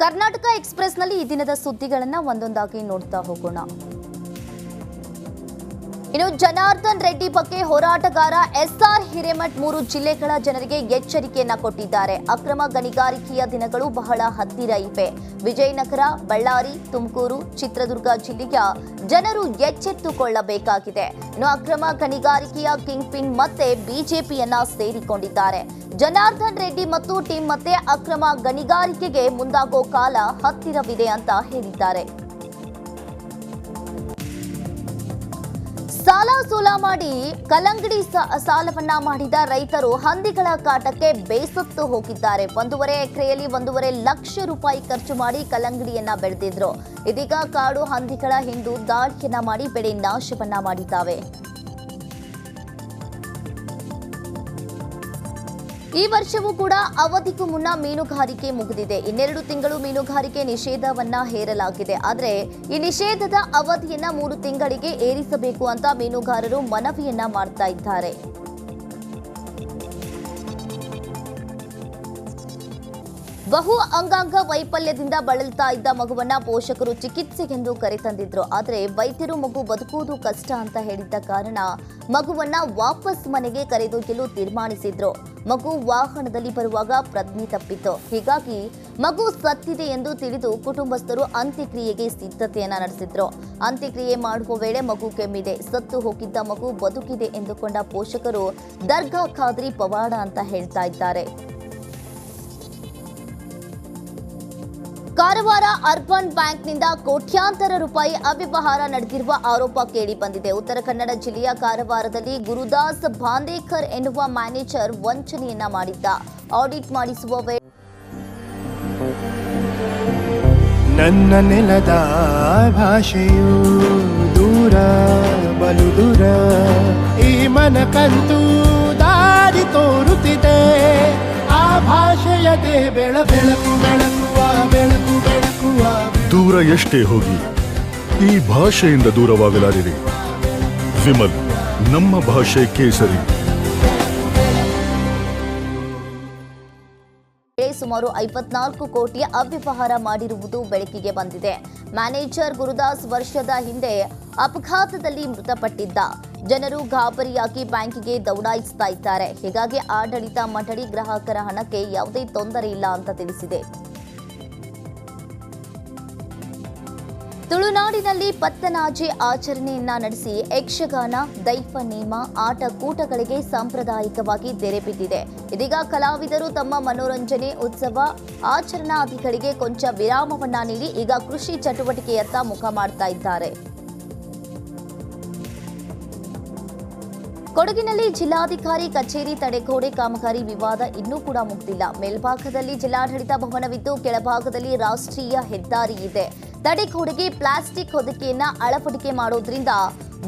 ಕರ್ನಾಟಕ ಎಕ್ಸ್‌ಪ್ರೆಸ್‌ನಲ್ಲಿ ಈ ದಿನದ ಸುದ್ದಿಗಳನ್ನು ಒಂದೊಂದಾಗಿ ನೋಡ್ತಾ ಹೋಗೋಣ. ಇನ್ನು ಜನಾರ್ದನ್ ರೆಡ್ಡಿ ಬಗ್ಗೆ ಹೋರಾಟಗಾರ ಎಸ್ಆರ್ ಹಿರೇಮಠ್ 3 ಜಿಲ್ಲೆಗಳ ಜನರಿಗೆ ಎಚ್ಚರಿಕೆಯನ್ನ ಕೊಟ್ಟಿದ್ದಾರೆ. ಅಕ್ರಮ ಗಣಿಗಾರಿಕೆಯ ದಿನಗಳು ಬಹಳ ಹತ್ತಿರ ಇವೆ. ವಿಜಯನಗರ, ಬಳ್ಳಾರಿ, ತುಮಕೂರು, ಚಿತ್ರದುರ್ಗ ಜಿಲ್ಲೆಯ ಜನರು ಎಚ್ಚೆತ್ತುಕೊಳ್ಳಬೇಕಾಗಿದೆ. ಇನ್ನು ಅಕ್ರಮ ಗಣಿಗಾರಿಕೆಯ ಕಿಂಗ್ ಪಿನ್ ಮತ್ತೆ ಬಿಜೆಪಿಯನ್ನ ಸೇರಿಕೊಂಡಿದ್ದಾರೆ. ಜನಾರ್ದನ್ ರೆಡ್ಡಿ ಮತ್ತು ಟೀಮ್ ಮತ್ತೆ ಅಕ್ರಮ ಗಣಿಗಾರಿಕೆಗೆ ಮುಂದಾಗೋ ಕಾಲ ಹತ್ತಿರವಿದೆ ಅಂತ ಹೇಳಿದ್ದಾರೆ. ಸಾಲ ಸೂಲ ಮಾಡಿ ಕಲ್ಲಂಗಡಿ ಸಾಲವನ್ನ ಮಾಡಿದ ರೈತರು ಹಂದಿಗಳ ಕಾಟಕ್ಕೆ ಬೇಸತ್ತು ಹೋಗಿದ್ದಾರೆ. 1.5 ಎಕರೆಯಲ್ಲಿ 1.5 ಲಕ್ಷ ರೂಪಾಯಿ ಖರ್ಚು ಮಾಡಿ ಕಲ್ಲಂಗಡಿಯನ್ನ ಬೆಳೆದಿದ್ರು. ಇದೀಗ ಕಾಡು ಹಂದಿಗಳ ಹಿಂಡು ದಾಳಿಯನ್ನ ಮಾಡಿ ಬೆಳೆ ನಾಶವನ್ನ ಮಾಡಿದ್ದಾವೆ. ಈ ವರ್ಷವೂ ಕೂಡ ಅವಧಿಗೂ ಮುನ್ನ ಮೀನುಗಾರಿಕೆ ಮುಗಿದಿದೆ. 2 ತಿಂಗಳು ಮೀನುಗಾರಿಕೆ ನಿಷೇಧವನ್ನ ಹೇರಲಾಗಿದೆ. ಆದರೆ ಈ ನಿಷೇಧದ ಅವಧಿಯನ್ನ 3 ತಿಂಗಳಿಗೆ ಏರಿಸಬೇಕು ಅಂತ ಮೀನುಗಾರರು ಮನವಿಯನ್ನ ಮಾಡ್ತಾ ಇದ್ದಾರೆ. ಬಹು ಅಂಗಾಂಗ ವೈಫಲ್ಯದಿಂದ ಬಳಲ್ತಾ ಇದ್ದ ಮಗುವನ್ನ ಪೋಷಕರು ಚಿಕಿತ್ಸೆಗೆಂದು ಕರೆತಂದಿದ್ರು. ಆದರೆ ವೈದ್ಯರು ಮಗು ಬದುಕುವುದು ಕಷ್ಟ ಅಂತ ಹೇಳಿದ್ದ ಕಾರಣ ಮಗುವನ್ನ ವಾಪಸ್ ಮನೆಗೆ ಕರೆದೊಯ್ಯಲು ತೀರ್ಮಾನಿಸಿದ್ರು. ಮಗು ವಾಹನದಲ್ಲಿ ಬರುವಾಗ ಪ್ರಜ್ಞೆ ತಪ್ಪಿತ್ತು. ಹೀಗಾಗಿ ಮಗು ಸತ್ತಿದೆ ಎಂದು ತಿಳಿದು ಕುಟುಂಬಸ್ಥರು ಅಂತ್ಯಕ್ರಿಯೆಗೆ ಸಿದ್ಧತೆಯನ್ನ ನಡೆಸಿದ್ರು. ಅಂತ್ಯಕ್ರಿಯೆ ಮಾಡುವ ವೇಳೆ ಮಗು ಕೆಮ್ಮಿದೆ, ಸತ್ತು ಹೋಗಿದ್ದ ಮಗು ಬದುಕಿದೆ ಎಂದುಕೊಂಡ ಪೋಷಕರು ದರ್ಗಾ ಖಾದ್ರಿ ಪವಾಡ ಅಂತ ಹೇಳ್ತಾ ಇದ್ದಾರೆ. ಕಾರವಾರ ಅರ್ಬನ್ ಬ್ಯಾಂಕ್ನಿಂದ ಕೋಟ್ಯಾಂತರ ರೂಪಾಯಿ ಅವ್ಯವಹಾರ ನಡೆದಿರುವ ಆರೋಪ ಕೇಳಿಬಂದಿದೆ. ಉತ್ತರ ಕನ್ನಡ ಜಿಲ್ಲೆಯ ಕಾರವಾರದಲ್ಲಿ ಗುರುದಾಸ್ ಬಾಂದೇಕರ್ ಎನ್ನುವ ಮ್ಯಾನೇಜರ್ ವಂಚನೆಯನ್ನ ಮಾಡಿದ್ದ. ಆಡಿಟ್ ಮಾಡಿಸುವ ವೇಳೆ ನನ್ನ ನೆಲದ ಭಾಷೆಯು ದೂರ ಬಲು ದೂರ, ಈ ಮನಕಂತೂ ದಾರಿ ತೋರುತ್ತಿದೆ. ಆ ಭಾಷೆಯದೇ ಬೆಳಕು ಬೆಳಕುವ ಬೆಳಕು ಬೆಳಕುವ. ದೂರ ಎಷ್ಟೇ ಹೋಗಿ ಈ ಭಾಷೆಯಿಂದ ದೂರವಾಗಲಾರಿರಿ. ವಿಮಲ್, ನಮ್ಮ ಭಾಷೆ ಕೇಸರಿ. ಸುಮಾರು 54 ಕೋಟಿ ಅವ್ಯವಹಾರ ಮಾಡಿರುವುದು ಬೆಳಕಿಗೆ ಬಂದಿದೆ. ಮ್ಯಾನೇಜರ್ ಗುರುದಾಸ್ ವರ್ಷದ ಹಿಂದೆ ಅಪಘಾತದಲ್ಲಿ ಮೃತಪಟ್ಟಿದ್ದ. ಜನರು ಗಾಬರಿಯಾಗಿ ಬ್ಯಾಂಕಿಗೆ ದೌಡಾಯಿಸ್ತಾ ಇದ್ದಾರೆ. ಹೀಗಾಗಿ ಆಡಳಿತ ಮಂಡಳಿ ಗ್ರಾಹಕರ ಹಣಕ್ಕೆ ಯಾವುದೇ ತೊಂದರೆ ಇಲ್ಲ ಅಂತ ತಿಳಿಸಿದೆ. ತುಳುನಾಡಿನಲ್ಲಿ ಪತ್ತನಾಜೆ ಆಚರಣೆಯನ್ನ ನಡೆಸಿ ಯಕ್ಷಗಾನ, ದೈವ ನೇಮ, ಆಟ ಕೂಟಗಳಿಗೆ ಸಾಂಪ್ರದಾಯಿಕವಾಗಿ ತೆರೆ ಬಿದ್ದಿದೆ. ಇದೀಗ ಕಲಾವಿದರು ತಮ್ಮ ಮನೋರಂಜನೆ, ಉತ್ಸವ, ಆಚರಣಾದಿಗಳಿಗೆ ಕೊಂಚ ವಿರಾಮವನ್ನ ನೀಡಿ ಈಗ ಕೃಷಿ ಚಟುವಟಿಕೆಯತ್ತ ಮುಖ ಮಾಡ್ತಾ ಇದ್ದಾರೆ. ಕೊಡಗಿನಲ್ಲಿ ಜಿಲ್ಲಾಧಿಕಾರಿ ಕಚೇರಿ ತಡೆಗೋಡೆ ಕಾಮಗಾರಿ ವಿವಾದ ಇನ್ನೂ ಕೂಡ ಮುಗಿದಿಲ್ಲ. ಮೇಲ್ಭಾಗದಲ್ಲಿ ಜಿಲ್ಲಾಡಳಿತ ಭವನವಿದ್ದು ಕೆಳಭಾಗದಲ್ಲಿ ರಾಷ್ಟ್ರೀಯ ಹೆದ್ದಾರಿ ಇದೆ. ತಡೆಗೋಡೆಗೆ ಪ್ಲಾಸ್ಟಿಕ್ ಹೊದಿಕೆಯನ್ನ ಅಳವಡಿಕೆ ಮಾಡೋದ್ರಿಂದ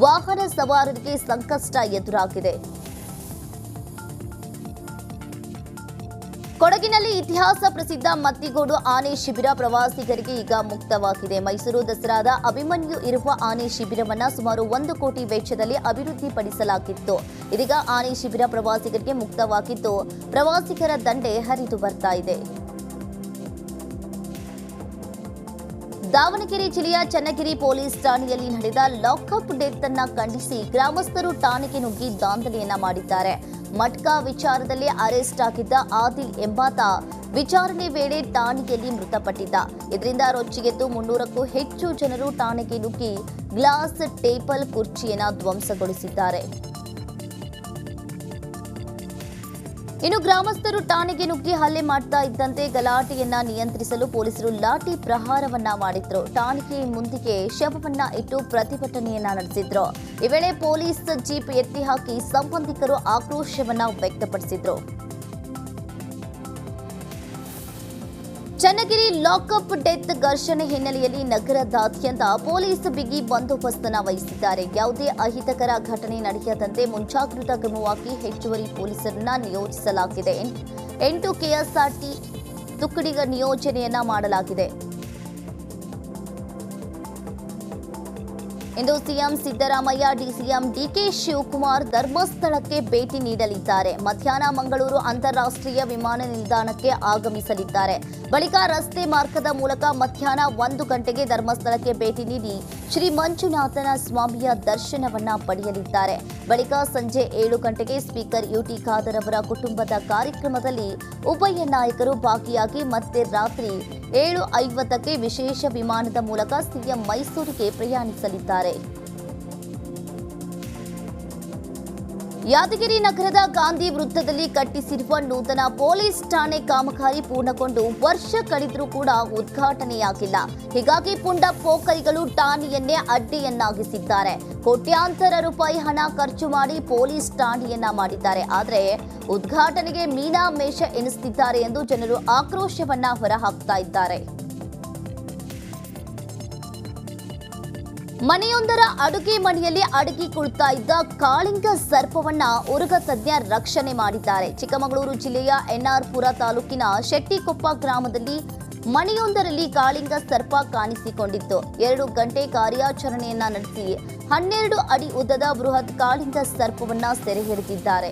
ವಾಹನ ಸವಾರರಿಗೆ ಸಂಕಷ್ಟ ಎದುರಾಗಿದೆ. ಕೊಡಗಿನಲ್ಲಿ ಇತಿಹಾಸ ಪ್ರಸಿದ್ಧ ಮತ್ತಿಗೋಡು ಆನೆ ಶಿಬಿರ ಪ್ರವಾಸಿಗರಿಗೆ ಈಗ ಮುಕ್ತವಾಗಿದೆ. ಮೈಸೂರು ದಸರಾದ ಅಭಿಮನ್ಯು ಇರುವ ಆನೆ ಶಿಬಿರವನ್ನ ಸುಮಾರು 1 ಕೋಟಿ ವೆಚ್ಚದಲ್ಲಿ ಅಭಿವೃದ್ಧಿಪಡಿಸಲಾಗಿತ್ತು. ಇದೀಗ ಆನೆ ಶಿಬಿರ ಪ್ರವಾಸಿಗರಿಗೆ ಮುಕ್ತವಾಗಿದ್ದು ಪ್ರವಾಸಿಗರ ದಂಡೆ ಹರಿದು ಬರ್ತಾ ಇದೆ. ದಾವಣಗೆರೆ ಜಿಲ್ಲೆಯ ಚನ್ನಗಿರಿ ಪೊಲೀಸ್ ಠಾಣೆಯಲ್ಲಿ ನಡೆದ ಲಾಕಪ್ ಡೆತ್ ಅನ್ನ ಖಂಡಿಸಿ ಗ್ರಾಮಸ್ಥರು ಠಾಣೆಗೆ ನುಗ್ಗಿ ದಾಂಧಲೆಯನ್ನ ಮಾಡಿದ್ದಾರೆ. ಮಟ್ಕಾ ವಿಚಾರದಲ್ಲಿ ಅರೆಸ್ಟ್ ಆಗಿದ್ದ ಆದಿಲ್ ಎಂಬಾತ ವಿಚಾರಣೆ ವೇಳೆ ಠಾಣೆಯಲ್ಲಿ ಮೃತಪಟ್ಟಿದ್ದ. ಇದರಿಂದ ರೊಚ್ಚಿಗೆದ್ದು 300ಕ್ಕೂ ಹೆಚ್ಚು ಜನರು ಠಾಣೆಗೆ ನುಗ್ಗಿ ಗ್ಲಾಸ್ ಟೇಬಲ್ ಕುರ್ಚಿಯನ್ನ ಧ್ವಂಸಗೊಳಿಸಿದ್ದಾರೆ. ಇನ್ನು ಗ್ರಾಮಸ್ಥರು ಠಾಣೆಗೆ ನುಗ್ಗಿ ಹಲ್ಲೆ ಮಾಡ್ತಾ ಇದ್ದಂತೆ ಗಲಾಟೆಯನ್ನ ನಿಯಂತ್ರಿಸಲು ಪೊಲೀಸರು ಲಾಠಿ ಪ್ರಹಾರವನ್ನ ಮಾಡಿದ್ರು. ಠಾಣೆಗೆ ಮುಂದಿಗೆ ಶವವನ್ನ ಇಟ್ಟು ಪ್ರತಿಭಟನೆಯನ್ನ ನಡೆಸಿದ್ರು. ಈ ವೇಳೆ ಪೊಲೀಸ್ ಜೀಪ್ ಎತ್ತಿ ಹಾಕಿ ಸಂಬಂಧಿಕರು ಆಕ್ರೋಶವನ್ನ ವ್ಯಕ್ತಪಡಿಸಿದ್ರು. ಚನ್ನಗಿರಿ ಲಾಕಪ್ ಡೆತ್ ಘರ್ಷಣೆ ಹಿನ್ನೆಲೆಯಲ್ಲಿ ನಗರದಾದ್ಯಂತ ಪೊಲೀಸ್ ಬಿಗಿ ಬಂದೋಬಸ್ತನ್ನು ವಹಿಸಿದ್ದಾರೆ. ಯಾವುದೇ ಅಹಿತಕರ ಘಟನೆ ನಡೆಯದಂತೆ ಮುಂಜಾಗ್ರತಾ ಕ್ರಮವಾಗಿ ಹೆಚ್ಚುವರಿ ಪೊಲೀಸರನ್ನ ನಿಯೋಜಿಸಲಾಗಿದೆ. 8 ಕೆಎಸ್ಆರ್ಟಿ ತುಕಡಿಗ ನಿಯೋಜನೆಯನ್ನ ಮಾಡಲಾಗಿದೆ. ಇಂದು CM Siddaramaiah, DCM DK Shivakumar ಧರ್ಮಸ್ಥಳಕ್ಕೆ ಭೇಟಿ ನೀಡಲಿದ್ದಾರೆ. ಮಧ್ಯಾಹ್ನ ಮಂಗಳೂರು ಅಂತಾರಾಷ್ಟ್ರೀಯ ವಿಮಾನ ನಿಲ್ದಾಣಕ್ಕೆ ಆಗಮಿಸಲಿದ್ದಾರೆ. ಬಳಿಕ ರಸ್ತೆ ಮಾರ್ಗದ ಮೂಲಕ ಮಧ್ಯಾಹ್ನ 1 ಗಂಟೆಗೆ ಧರ್ಮಸ್ಥಳಕ್ಕೆ ಭೇಟಿ ನೀಡಿ ಶ್ರೀ ಮಂಜುನಾಥನ ಸ್ವಾಮಿಯ ದರ್ಶನವನ್ನ ಪಡೆಯಲಿದ್ದಾರೆ. ಬಳಿಕ ಸಂಜೆ 7 ಗಂಟೆಗೆ ಸ್ಪೀಕರ್ ಯುಟಿ ಖಾದರ್ ಅವರ ಕುಟುಂಬದ ಕಾರ್ಯಕ್ರಮದಲ್ಲಿ ಉಭಯ ನಾಯಕರು ಭಾಗಿಯಾಗಿ ಮತ್ತೆ ರಾತ್ರಿ 7:50ಕ್ಕೆ ವಿಶೇಷ ವಿಮಾನದ ಮೂಲಕ ಸಿಎಂ ಮೈಸೂರಿಗೆ ಪ್ರಯಾಣಿಸಲಿದ್ದಾರೆ. ಯಾದಗಿರಿ ನಗರದ ಗಾಂಧಿ ವೃತ್ತದಲ್ಲಿ ಕಟ್ಟಿಸಿರುವ ನೂತನ ಪೊಲೀಸ್ ಠಾಣೆ ಕಾಮಗಾರಿ ಪೂರ್ಣಗೊಂಡು ವರ್ಷ ಕಳೆದರೂ ಕೂಡ ಉದ್ಘಾಟನೆಯಾಗಿಲ್ಲ. ಹೀಗಾಗಿ ಪುಂಡ ಪೋಖರಿಗಳು ಠಾಣೆಯನ್ನೇ ಅಡ್ಡಿಯನ್ನಾಗಿಸಿದ್ದಾರೆ. ಕೋಟ್ಯಾಂತರ ರೂಪಾಯಿ ಹಣ ಖರ್ಚು ಮಾಡಿ ಪೊಲೀಸ್ ಠಾಣೆಯನ್ನ ಮಾಡಿದ್ದಾರೆ. ಆದರೆ ಉದ್ಘಾಟನೆಗೆ ಮೀನಾಮೇಷ ಎನಿಸುತ್ತಿದ್ದಾರೆ ಎಂದು ಜನರು ಆಕ್ರೋಶವನ್ನ ಹೊರಹಾಕ್ತಾ ಇದ್ದಾರೆ. ಮನೆಯೊಂದರ ಅಡುಗೆ ಮನೆಯಲ್ಲಿ ಅಡಗಿ ಕುಳಿತಾ ಇದ್ದ ಕಾಳಿಂಗ ಸರ್ಪವನ್ನ ಉರುಗ ತಜ್ಞ ರಕ್ಷಣೆ ಮಾಡಿದ್ದಾರೆ. ಚಿಕ್ಕಮಗಳೂರು ಜಿಲ್ಲೆಯ ಎನ್ಆರ್ಪುರ ತಾಲೂಕಿನ ಶೆಟ್ಟಿಕೊಪ್ಪ ಗ್ರಾಮದಲ್ಲಿ ಮನೆಯೊಂದರಲ್ಲಿ ಕಾಳಿಂಗ ಸರ್ಪ ಕಾಣಿಸಿಕೊಂಡಿತ್ತು. 2 ಗಂಟೆ ಕಾರ್ಯಾಚರಣೆಯನ್ನ ನಡೆಸಿ 12 ಅಡಿ ಉದ್ದದ ಬೃಹತ್ ಕಾಳಿಂಗ ಸರ್ಪವನ್ನ ಸೆರೆ ಹಿಡಿದಿದ್ದಾರೆ.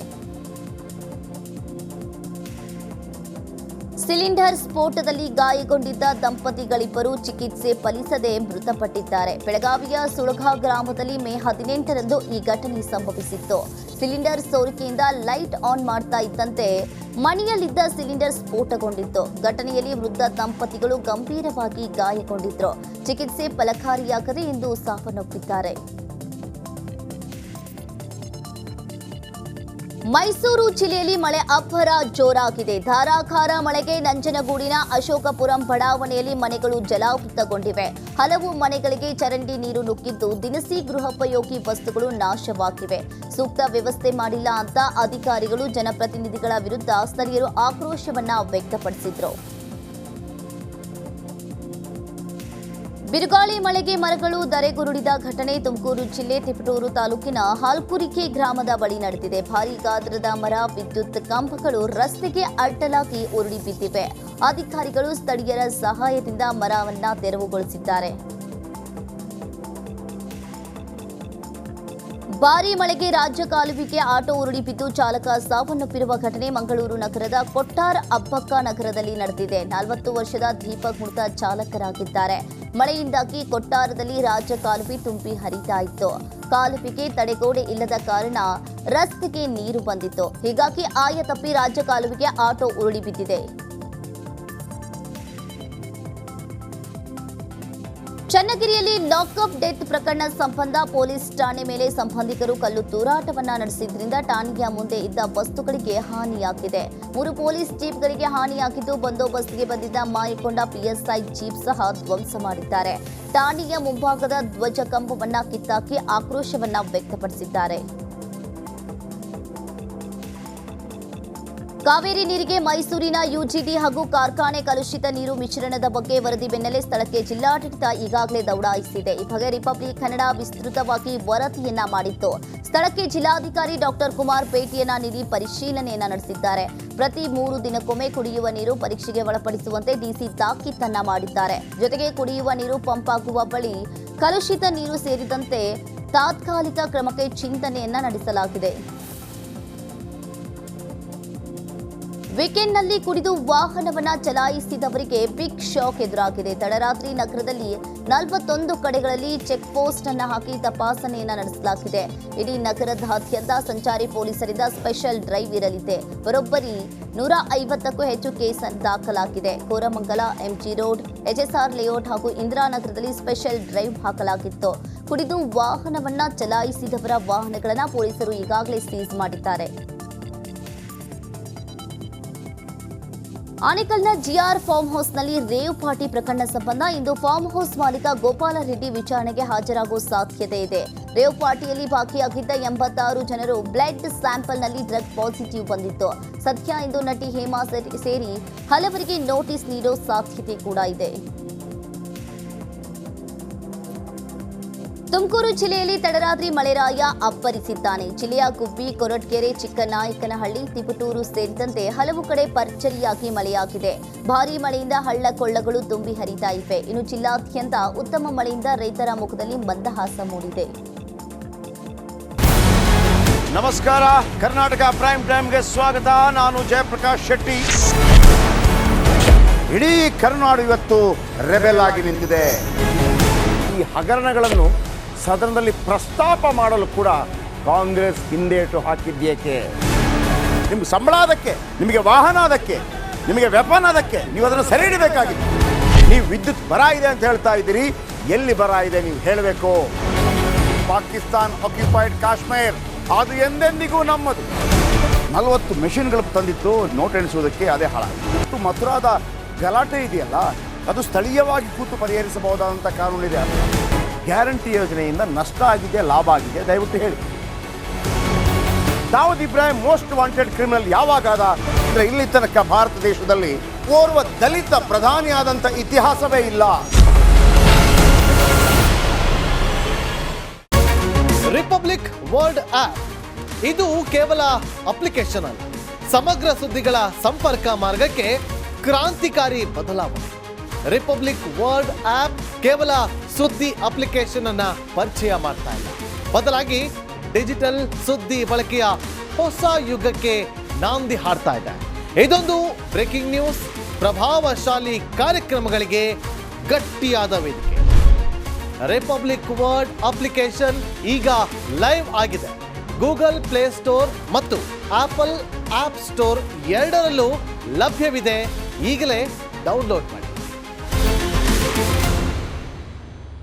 ಸಿಲಿಂಡರ್ ಸ್ಫೋಟದಲ್ಲಿ ಗಾಯಗೊಂಡಿದ್ದ ದಂಪತಿಗಳಿಬ್ಬರು ಚಿಕಿತ್ಸೆ ಫಲಿಸದೆ ಮೃತಪಟ್ಟಿದ್ದಾರೆ. ಬೆಳಗಾವಿಯ ಸುಳಗ ಗ್ರಾಮದಲ್ಲಿ ಮೇ 18ರಂದು ಈ ಘಟನೆ ಸಂಭವಿಸಿತ್ತು. ಸಿಲಿಂಡರ್ ಸೋರಿಕೆಯಿಂದ ಲೈಟ್ ಆನ್ ಮಾಡ್ತಾ ಇದ್ದಂತೆ ಮನೆಯಲ್ಲಿದ್ದ ಸಿಲಿಂಡರ್ ಸ್ಫೋಟಗೊಂಡಿತ್ತು. ಘಟನೆಯಲ್ಲಿ ವೃದ್ಧ ದಂಪತಿಗಳು ಗಂಭೀರವಾಗಿ ಗಾಯಗೊಂಡಿದ್ರು. ಚಿಕಿತ್ಸೆ ಫಲಕಾರಿಯಾಗದೆ ಇಂದು ಸಾವನ್ನಪ್ಪಿದ್ದಾರೆ. ಮೈಸೂರು ಜಿಲ್ಲೆಯಲ್ಲಿ ಮಳೆ ಅಬ್ಬರ ಜೋರಾಗಿದೆ. ಧಾರಾಕಾರ ಮಳೆಗೆ ನಂಜನಗೂಡಿನ ಅಶೋಕಪುರಂ ಬಡಾವಣೆಯಲ್ಲಿ ಮನೆಗಳು ಜಲಾವೃತಗೊಂಡಿವೆ. ಹಲವು ಮನೆಗಳಿಗೆ ಚರಂಡಿ ನೀರು ನುಗ್ಗಿದ್ದು ದಿನಸಿ ಗೃಹೋಪಯೋಗಿ ವಸ್ತುಗಳು ನಾಶವಾಗಿವೆ. ಸೂಕ್ತ ವ್ಯವಸ್ಥೆ ಮಾಡಿಲ್ಲ ಅಂತ ಅಧಿಕಾರಿಗಳು ಜನಪ್ರತಿನಿಧಿಗಳ ವಿರುದ್ಧ ಸ್ಥಳೀಯರು ಆಕ್ರೋಶವನ್ನ ವ್ಯಕ್ತಪಡಿಸಿದ್ರು. ಬಿರುಗಾಳಿ ಮಳೆಗೆ ಮರಗಳು ಧರೆಗುರುಳಿದ ಘಟನೆ ತುಮಕೂರು ಜಿಲ್ಲೆ ತಿಪಟೂರು ತಾಲೂಕಿನ ಹಾಲ್ಕುರಿಕೆ ಗ್ರಾಮದ ಬಳಿ ನಡೆದಿದೆ. ಭಾರೀ ಗಾತ್ರದ ಮರ, ವಿದ್ಯುತ್ ಕಂಬಗಳು ರಸ್ತೆಗೆ ಅಡ್ಡಲಾಗಿ ಉರುಳಿ ಬಿದ್ದಿವೆ. ಅಧಿಕಾರಿಗಳು ಸ್ಥಳೀಯರ ಸಹಾಯದಿಂದ ಮರವನ್ನ ತೆರವುಗೊಳಿಸಿದ್ದಾರೆ. ಭಾರೀ ಮಳೆಗೆ ರಾಜ್ಯ ಕಾಲುವೆಗೆ ಆಟೋ ಉರುಳಿ ಬಿದ್ದು ಚಾಲಕ ಸಾವನ್ನಪ್ಪಿರುವ ಘಟನೆ ಮಂಗಳೂರು ನಗರದ ಕೊಟ್ಟಾರ್ ಅಬ್ಬಕ್ಕ ನಗರದಲ್ಲಿ ನಡೆದಿದೆ. 40 ವರ್ಷದ ದೀಪಕ್ ಮೃತ ಚಾಲಕರಾಗಿದ್ದಾರೆ. ಮಳೆಯಿಂದಾಗಿ ಕೊಟ್ಟಾರದಲ್ಲಿ ರಾಜ್ಯ ಕಾಲುವೆ ತುಂಬಿ ಹರಿತಾ ಇತ್ತು. ಕಾಲುವೆಗೆ ತಡೆಗೋಡೆ ಇಲ್ಲದ ಕಾರಣ ರಸ್ತೆಗೆ ನೀರು ಬಂದಿತ್ತು. ಹೀಗಾಗಿ ಆಯ ತಪ್ಪಿ ರಾಜ್ಯ ಕಾಲುವೆಗೆ ಆಟೋ ಉರುಳಿ ಬಿದ್ದಿದೆ. ಚನ್ನಗಿರಿಯಲ್ಲಿ ಲಾಕಪ್ ಡೆತ್ ಪ್ರಕರಣ ಸಂಬಂಧ ಪೊಲೀಸ್ ಠಾಣೆ ಮೇಲೆ ಸಂಬಂಧಿಕರು ಕಲ್ಲು ತೂರಾಟವನ್ನ ನಡೆಸಿದ್ರಿಂದ ಠಾಣೆಯ ಮುಂದೆ ಇದ್ದ ವಸ್ತುಗಳಿಗೆ ಹಾನಿಯಾಗಿದೆ. 3 ಪೊಲೀಸ್ ಜೀಪ್ಗಳಿಗೆ ಹಾನಿಯಾಗಿದ್ದು ಬಂದೋಬಸ್ತ್ಗೆ ಬಂದಿದ್ದ ಮಾಯಕೊಂಡ ಪಿಎಸ್ಐ ಜೀಪ್ ಸಹ ಧ್ವಂಸ ಮಾಡಿದ್ದಾರೆ. ಠಾಣೆಯ ಮುಂಭಾಗದ ಧ್ವಜ ಕಂಬವನ್ನ ಕಿತ್ತಾಕಿ ಆಕ್ರೋಶವನ್ನ ವ್ಯಕ್ತಪಡಿಸಿದ್ದಾರೆ. ಕಾವೇರಿ ನೀರಿಗೆ ಮೈಸೂರಿನ ಯುಜಿಡಿ ಹಾಗೂ ಕಾರ್ಖಾನೆ ಕಲುಷಿತ ನೀರು ಮಿಶ್ರಣದ ಬಗ್ಗೆ ವರದಿ ಬೆನ್ನಲ್ಲೇ ಸ್ಥಳಕ್ಕೆ ಜಿಲ್ಲಾಡಳಿತ ಈಗಾಗಲೇ ದೌಡಾಯಿಸಿದೆ. ಈ ಬಗ್ಗೆ ರಿಪಬ್ಲಿಕ್ ಕನ್ನಡ ವಿಸ್ತೃತವಾಗಿ ವರದಿಯನ್ನ ಮಾಡಿತ್ತು. ಸ್ಥಳಕ್ಕೆ ಜಿಲ್ಲಾಧಿಕಾರಿ ಡಾಕ್ಟರ್ ಕುಮಾರ್ ಭೇಟಿಯನ್ನ ನೀಡಿ ಪರಿಶೀಲನೆಯನ್ನ ನಡೆಸಿದ್ದಾರೆ. ಪ್ರತಿ 3 ದಿನಕ್ಕೊಮ್ಮೆ ಕುಡಿಯುವ ನೀರು ಪರೀಕ್ಷೆಗೆ ಒಳಪಡಿಸುವಂತೆ ಡಿಸಿ ತಾಕೀತನ್ನ ಮಾಡಿದ್ದಾರೆ. ಜೊತೆಗೆ ಕುಡಿಯುವ ನೀರು ಪಂಪ್ ಆಗುವ ಬಳಿ ಕಲುಷಿತ ನೀರು ಸೇರಿದಂತೆ ತಾತ್ಕಾಲಿಕ ಕ್ರಮಕ್ಕೆ ಚಿಂತನೆಯನ್ನ ನಡೆಸಲಾಗಿದೆ. ವೀಕೆಂಡ್ನಲ್ಲಿ ಕುಡಿದು ವಾಹನವನ್ನ ಚಲಾಯಿಸಿದವರಿಗೆ ಬಿಗ್ ಶಾಕ್ ಎದುರಾಗಿದೆ. ತಡರಾತ್ರಿ ನಗರದಲ್ಲಿ 41 ಕಡೆಗಳಲ್ಲಿ ಚೆಕ್ ಪೋಸ್ಟ್ ಅನ್ನು ಹಾಕಿ ತಪಾಸಣೆಯನ್ನ ನಡೆಸಲಾಗಿದೆ. ಇಡೀ ನಗರದಾದ್ಯಂತ ಸಂಚಾರಿ ಪೊಲೀಸರಿಂದ ಸ್ಪೆಷಲ್ ಡ್ರೈವ್ ಇರಲಿದೆ. ಬರೋಬ್ಬರಿ 150ಕ್ಕೂ ಹೆಚ್ಚು ಕೇಸ್ ದಾಖಲಾಗಿದೆ. Koramangala, MG road, HSR layout ಹಾಗೂ ಇಂದಿರಾನಗರದಲ್ಲಿ ಸ್ಪೆಷಲ್ ಡ್ರೈವ್ ಹಾಕಲಾಗಿತ್ತು. ಕುಡಿದು ವಾಹನವನ್ನ ಚಲಾಯಿಸಿದವರ ವಾಹನಗಳನ್ನು ಪೊಲೀಸರು ಈಗಾಗಲೇ ಸೀಸ್ ಮಾಡಿದ್ದಾರೆ. ಆನೇಕಲ್ನ ಜಿಆರ್ ಫಾರ್ಮ್ ಹೌಸ್ನಲ್ಲಿ ರೇವ್ ಪಾರ್ಟಿ ಪ್ರಕರಣ ಸಂಬಂಧ ಇಂದು ಫಾರ್ಮ್ ಹೌಸ್ ಮಾಲೀಕ ಗೋಪಾಲ ರೆಡ್ಡಿ ವಿಚಾರಣೆಗೆ ಹಾಜರಾಗುವ ಸಾಧ್ಯತೆ ಇದೆ. ರೇವ್ ಪಾರ್ಟಿಯಲ್ಲಿ ಭಾಗಿಯಾಗಿದ್ದ 86 ಜನರು ಬ್ಲಡ್ ಸ್ಯಾಂಪಲ್ನಲ್ಲಿ ಡ್ರಗ್ ಪಾಸಿಟಿವ್ ಬಂದಿತ್ತು. ಸದ್ಯ ಇಂದು ನಟಿ ಹೇಮಾ ಸೇರಿ ಹಲವರಿಗೆ ನೋಟಿಸ್ ನೀಡೋ ಸಾಧ್ಯತೆ ಕೂಡ ಇದೆ. ತುಮಕೂರು ಜಿಲ್ಲೆಯಲ್ಲಿ ತಡರಾತ್ರಿ ಮಳೆರಾಯ ಅಬ್ಬರಿಸಿದ್ದಾನೆ. ಜಿಲ್ಲೆಯ ಗುಬ್ಬಿ, ಕೊರಟಗೆರೆ, ಚಿಕ್ಕನಾಯಕನಹಳ್ಳಿ, ತಿಪಟೂರು ಸೇರಿದಂತೆ ಹಲವು ಕಡೆ ಭರ್ಜರಿಯಾಗಿ ಮಳೆಯಾಗಿದೆ. ಭಾರೀ ಮಳೆಯಿಂದ ಹಳ್ಳ ಕೊಳ್ಳಗಳು ತುಂಬಿ ಹರಿತಾ ಇವೆ. ಇನ್ನು ಜಿಲ್ಲಾದ್ಯಂತ ಉತ್ತಮ ಮಳೆಯಿಂದ ರೈತರ ಮುಖದಲ್ಲಿ ಮಂದಹಾಸ ಮೂಡಿದೆ. ನಮಸ್ಕಾರ, ಕರ್ನಾಟಕ ಪ್ರೈಮ್ ಟೈಮ್ಗೆ ಸ್ವಾಗತ. ನಾನು ಜಯಪ್ರಕಾಶ್ ಶೆಟ್ಟಿ. ಇಡೀ ಕರ್ನಾಡು ಇವತ್ತು ರೆಬೆಲ್ ಆಗಿ ನಿಂತಿದೆ. ಈ ಹಗರಣಗಳನ್ನು ಸದನದಲ್ಲಿ ಪ್ರಸ್ತಾಪ ಮಾಡಲು ಕೂಡ ಕಾಂಗ್ರೆಸ್ ಹಿಂದೇಟು ಹಾಕಿದ್ದೇಕೆ? ನಿಮ್ಗೆ ಸಂಬಳ ಅದಕ್ಕೆ, ನಿಮಗೆ ವಾಹನ ಅದಕ್ಕೆ, ನಿಮಗೆ ವೆಪನ್ ಅದಕ್ಕೆ, ನೀವು ಅದನ್ನು ಸೆರೆ ಹಿಡಿಬೇಕಾಗಿತ್ತು. ನೀವು ವಿದ್ಯುತ್ ಬರ ಇದೆ ಅಂತ ಹೇಳ್ತಾ ಇದ್ದೀರಿ, ಎಲ್ಲಿ ಬರ ಇದೆ ನೀವು ಹೇಳಬೇಕು. ಪಾಕಿಸ್ತಾನ್ ಆಕ್ಯುಪೈಡ್ ಕಾಶ್ಮೀರ್ ಅದು ಎಂದೆಂದಿಗೂ ನಮ್ಮದು. 40 ಮೆಷಿನ್ಗಳು ತಂದಿತ್ತು ನೋಟ್ ಎಣಿಸುವುದಕ್ಕೆ, ಅದೇ ಹಾಳಾಯಿತು. ಮಥುರಾದ ಗಲಾಟೆ ಇದೆಯಲ್ಲ, ಅದು ಸ್ಥಳೀಯವಾಗಿ ಕೂತು ಪರಿಹರಿಸಬಹುದಾದಂಥ ಕಾನೂನಿದೆ. ಗ್ಯಾರಂಟಿ ಯೋಜನೆಯಿಂದ ನಷ್ಟ ಆಗಿದೆ, ಲಾಭ ಆಗಿದೆ, ದಯವಿಟ್ಟು ಹೇಳಿ. Dawood Ibrahim most wanted criminal ಯಾವಾಗಾದ ಅಂದರೆ ಇಲ್ಲಿ ತನಕ ಭಾರತ ದೇಶದಲ್ಲಿ ಓರ್ವ ದಲಿತ ಪ್ರಧಾನಿಯಾದಂಥ ಇತಿಹಾಸವೇ ಇಲ್ಲ. ರಿಪಬ್ಲಿಕ್ ವರ್ಲ್ಡ್ ಆಪ್ ಇದು ಕೇವಲ ಅಪ್ಲಿಕೇಶನ್ ಅಲ್ಲ, ಸಮಗ್ರ ಸುದ್ದಿಗಳ ಸಂಪರ್ಕ ಮಾರ್ಗಕ್ಕೆ ಕ್ರಾಂತಿಕಾರಿ ಬದಲಾವಣೆ. ರಿಪಬ್ಲಿಕ್ ವರ್ಲ್ಡ್ ಆಪ್ ಕೇವಲ ಸುದ್ದಿ ಅಪ್ಲಿಕೇಶನ್ ಅನ್ನ ಪರಿಚಯ ಮಾಡ್ತಾ ಇಲ್ಲ, ಬದಲಾಗಿ ಡಿಜಿಟಲ್ ಸುದ್ದಿ ಬಳಕೆಯ ಹೊಸ ಯುಗಕ್ಕೆ ನಾಂದಿ ಹಾಡ್ತಾ ಇದೆ. ಇದೊಂದು ಬ್ರೇಕಿಂಗ್ ನ್ಯೂಸ್, ಪ್ರಭಾವಶಾಲಿ ಕಾರ್ಯಕ್ರಮಗಳಿಗೆ ಗಟ್ಟಿಯಾದ ವೇದಿಕೆ. ರಿಪಬ್ಲಿಕ್ ವರ್ಲ್ಡ್ ಅಪ್ಲಿಕೇಶನ್ ಈಗ ಲೈವ್ ಆಗಿದೆ. ಗೂಗಲ್ ಪ್ಲೇ ಸ್ಟೋರ್ ಮತ್ತು ಆಪಲ್ ಆಪ್ ಸ್ಟೋರ್ ಎರಡರಲ್ಲೂ ಲಭ್ಯವಿದೆ. ಈಗಲೇ ಡೌನ್ಲೋಡ್ ಮಾಡಿ.